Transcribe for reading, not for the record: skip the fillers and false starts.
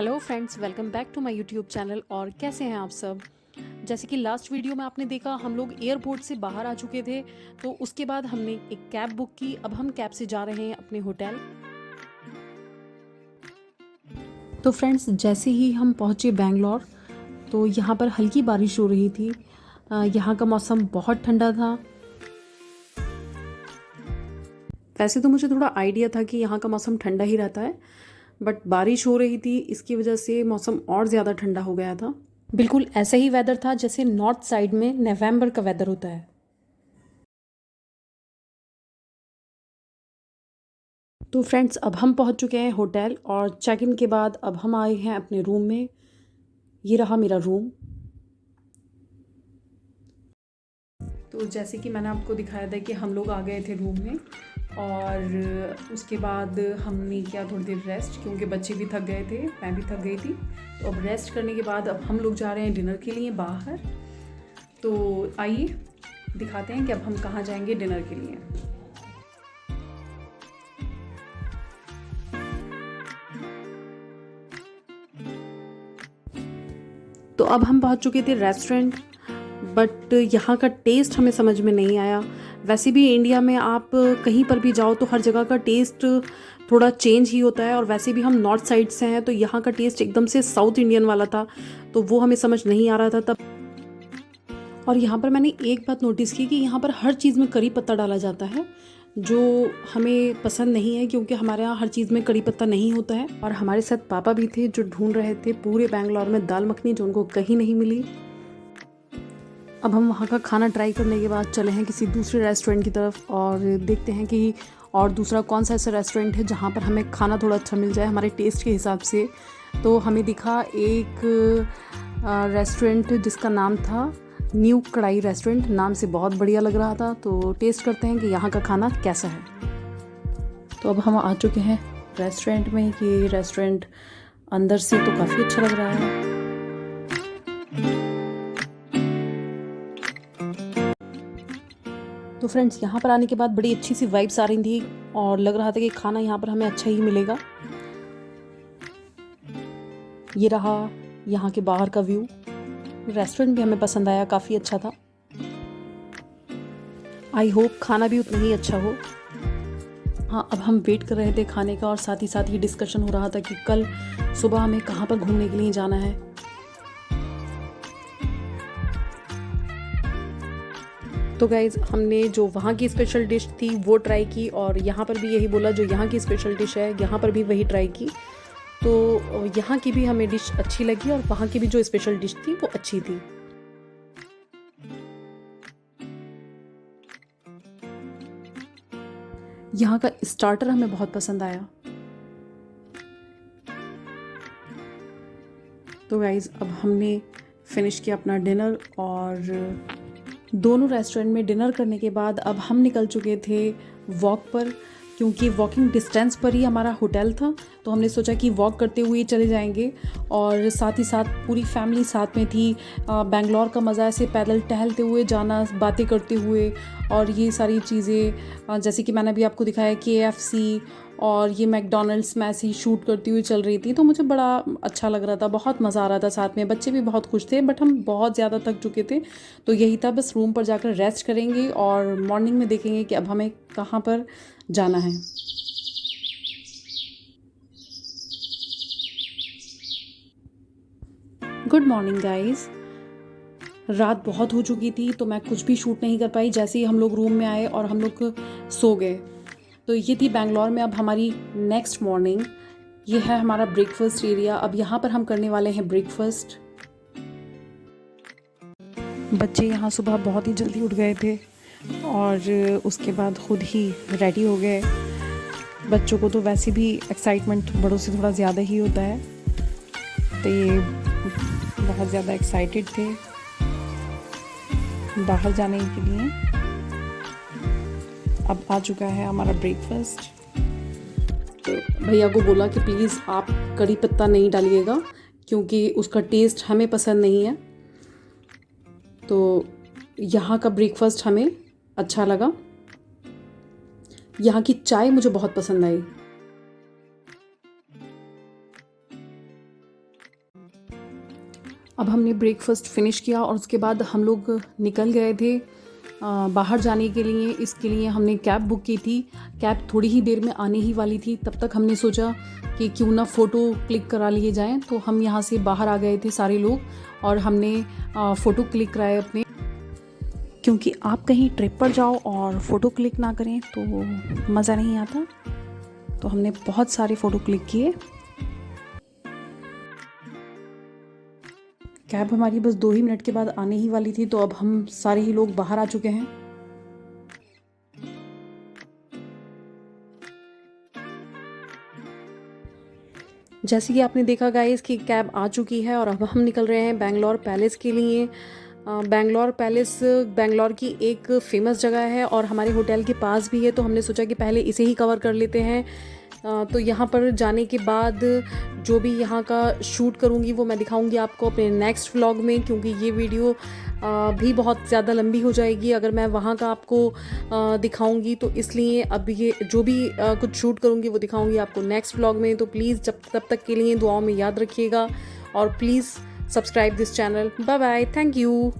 Hello friends, welcome back to my YouTube channel. और कैसे हैं आप सब। जैसे कि लास्ट वीडियो में आपने देखा, हम लोग एयरपोर्ट से बाहर आ चुके थे। तो उसके बाद हमने एक कैब बुक की। अब हम कैब से जा रहे हैं अपने होटल। तो फ्रेंड्स, जैसे ही हम पहुंचे बेंगलोर, तो यहाँ पर हल्की बारिश हो रही थी। यहाँ का मौसम बहुत ठंडा था। वैसे तो मुझे थोड़ा आइडिया था कि यहाँ का मौसम ठंडा ही रहता है, बट बारिश हो रही थी, इसकी वजह से मौसम और ज़्यादा ठंडा हो गया था। बिल्कुल ऐसा ही वेदर था जैसे नॉर्थ साइड में नवंबर का वेदर होता है। तो फ्रेंड्स, अब हम पहुंच चुके हैं होटल और चेक इन के बाद अब हम आए हैं अपने रूम में। ये रहा मेरा रूम। तो जैसे कि मैंने आपको दिखाया था कि हम लोग आ गए थे रूम में, और उसके बाद हमने किया थोड़ी देर रेस्ट, क्योंकि बच्चे भी थक गए थे, मैं भी थक गई थी। तो अब रेस्ट करने के बाद अब हम लोग जा रहे हैं डिनर के लिए बाहर। तो आइए दिखाते हैं कि अब हम कहाँ जाएंगे डिनर के लिए। तो अब हम पहुंच चुके थे रेस्टोरेंट, बट यहाँ का टेस्ट हमें समझ में नहीं आया। वैसे भी इंडिया में आप कहीं पर भी जाओ तो हर जगह का टेस्ट थोड़ा चेंज ही होता है, और वैसे भी हम नॉर्थ साइड से हैं, तो यहाँ का टेस्ट एकदम से साउथ इंडियन वाला था, तो वो हमें समझ नहीं आ रहा था तब। और यहाँ पर मैंने एक बात नोटिस की कि यहाँ पर हर चीज़ में करी पत्ता डाला जाता है, जो हमें पसंद नहीं है, क्योंकि हमारे यहाँ हर चीज़ में करी पत्ता नहीं होता है। और हमारे साथ पापा भी थे, जो ढूंढ रहे थे पूरे बैंगलोर में दाल मखनी, जो उनको कहीं नहीं मिली। अब हम वहाँ का खाना ट्राई करने के बाद चले हैं किसी दूसरे रेस्टोरेंट की तरफ, और देखते हैं कि और दूसरा कौन सा ऐसा रेस्टोरेंट है जहाँ पर हमें खाना थोड़ा अच्छा मिल जाए हमारे टेस्ट के हिसाब से। तो हमें दिखा एक रेस्टोरेंट जिसका नाम था न्यू कढ़ाई रेस्टोरेंट। नाम से बहुत बढ़िया लग रहा था, तो टेस्ट करते हैं कि यहाँ का खाना कैसा है। तो अब हम आ चुके हैं रेस्टोरेंट में। कि रेस्टोरेंट अंदर से तो काफ़ी अच्छा लग रहा है। तो फ्रेंड्स, यहाँ पर आने के बाद बड़ी अच्छी सी वाइब्स आ रही थी, और लग रहा था कि खाना यहाँ पर हमें अच्छा ही मिलेगा। ये रहा यहाँ के बाहर का व्यू। रेस्टोरेंट भी हमें पसंद आया, काफ़ी अच्छा था। आई होप खाना भी उतना ही अच्छा हो। हाँ, अब हम वेट कर रहे थे खाने का, और साथ ही साथ ये डिस्कशन हो रहा था कि कल सुबह हमें कहाँ पर घूमने के लिए जाना है। तो गाइज़, हमने जो वहाँ की स्पेशल डिश थी वो ट्राई की, और यहाँ पर भी यही बोला जो यहाँ की स्पेशल डिश है, यहाँ पर भी वही ट्राई की। तो यहाँ की भी हमें डिश अच्छी लगी, और वहाँ की भी जो स्पेशल डिश थी वो अच्छी थी। यहाँ का स्टार्टर हमें बहुत पसंद आया। तो गाइज़, अब हमने फिनिश किया अपना डिनर, और दोनों रेस्टोरेंट में डिनर करने के बाद अब हम निकल चुके थे वॉक पर, क्योंकि वॉकिंग डिस्टेंस पर ही हमारा होटल था। तो हमने सोचा कि वॉक करते हुए चले जाएंगे, और साथ ही साथ पूरी फैमिली साथ में थी। बेंगलोर का मज़ा ऐसे पैदल टहलते हुए जाना, बातें करते हुए, और ये सारी चीज़ें जैसे कि मैंने अभी आपको दिखाया KFC और ये मैकडोनल्ड्स में ऐसे ही शूट करती हुई चल रही थी। तो मुझे बड़ा अच्छा लग रहा था, बहुत मज़ा आ रहा था साथ में। बच्चे भी बहुत खुश थे, बट हम बहुत ज़्यादा थक चुके थे। तो यही था, बस रूम पर जाकर रेस्ट करेंगे और मॉर्निंग में देखेंगे कि अब हमें कहाँ पर जाना है। Good morning guys. रात बहुत हो चुकी थी, तो मैं कुछ भी शूट नहीं कर पाई। जैसे ही हम लोग रूम में आए और हम लोग सो गए। तो ये थी बेंगलोर में अब हमारी नेक्स्ट मॉर्निंग। ये है हमारा ब्रेकफास्ट एरिया। अब यहाँ पर हम करने वाले हैं ब्रेकफास्ट। बच्चे यहाँ सुबह बहुत ही जल्दी उठ गए थे, और उसके बाद खुद ही रेडी हो गए। बच्चों को तो वैसे भी एक्साइटमेंट बड़ों से थोड़ा ज़्यादा ही होता है, तो ये बहुत ज़्यादा एक्साइटेड थे बाहर जाने के लिए। अब आ चुका है हमारा ब्रेकफास्ट। तो भैया को बोला कि प्लीज़ आप कड़ी पत्ता नहीं डालिएगा, क्योंकि उसका टेस्ट हमें पसंद नहीं है। तो यहाँ का ब्रेकफास्ट हमें अच्छा लगा। यहाँ की चाय मुझे बहुत पसंद आई। अब हमने ब्रेकफास्ट फिनिश किया और उसके बाद हम लोग निकल गए थे बाहर जाने के लिए। इसके लिए हमने कैब बुक की थी। कैब थोड़ी ही देर में आने ही वाली थी। तब तक हमने सोचा कि क्यों ना फ़ोटो क्लिक करा लिए जाएं। तो हम यहाँ से बाहर आ गए थे सारे लोग और हमने फ़ोटो क्लिक कराए अपने, क्योंकि आप कहीं ट्रिप पर जाओ और फ़ोटो क्लिक ना करें तो मज़ा नहीं आता। तो हमने बहुत सारे फ़ोटो क्लिक किए। कैब हमारी बस 2 ही मिनट के बाद आने ही वाली थी। तो अब हम सारे ही लोग बाहर आ चुके हैं। जैसे कि आपने देखा गाइस कि कैब आ चुकी है और अब हम निकल रहे हैं बैंगलोर पैलेस के लिए। बैंगलोर पैलेस बैंगलोर की एक फ़ेमस जगह है और हमारे होटल के पास भी है। तो हमने सोचा कि पहले इसे ही कवर कर लेते हैं। तो यहाँ पर जाने के बाद जो भी यहाँ का शूट करूँगी वो मैं दिखाऊँगी आपको अपने नेक्स्ट व्लॉग में, क्योंकि ये वीडियो भी बहुत ज़्यादा लंबी हो जाएगी अगर मैं वहाँ का आपको दिखाऊँगी। तो इसलिए अब ये जो भी कुछ शूट करूँगी वो दिखाऊँगी आपको नेक्स्ट व्लॉग में। तो प्लीज़ तब तक के लिए दुआओं में याद रखिएगा और please subscribe this channel. Bye bye, thank you.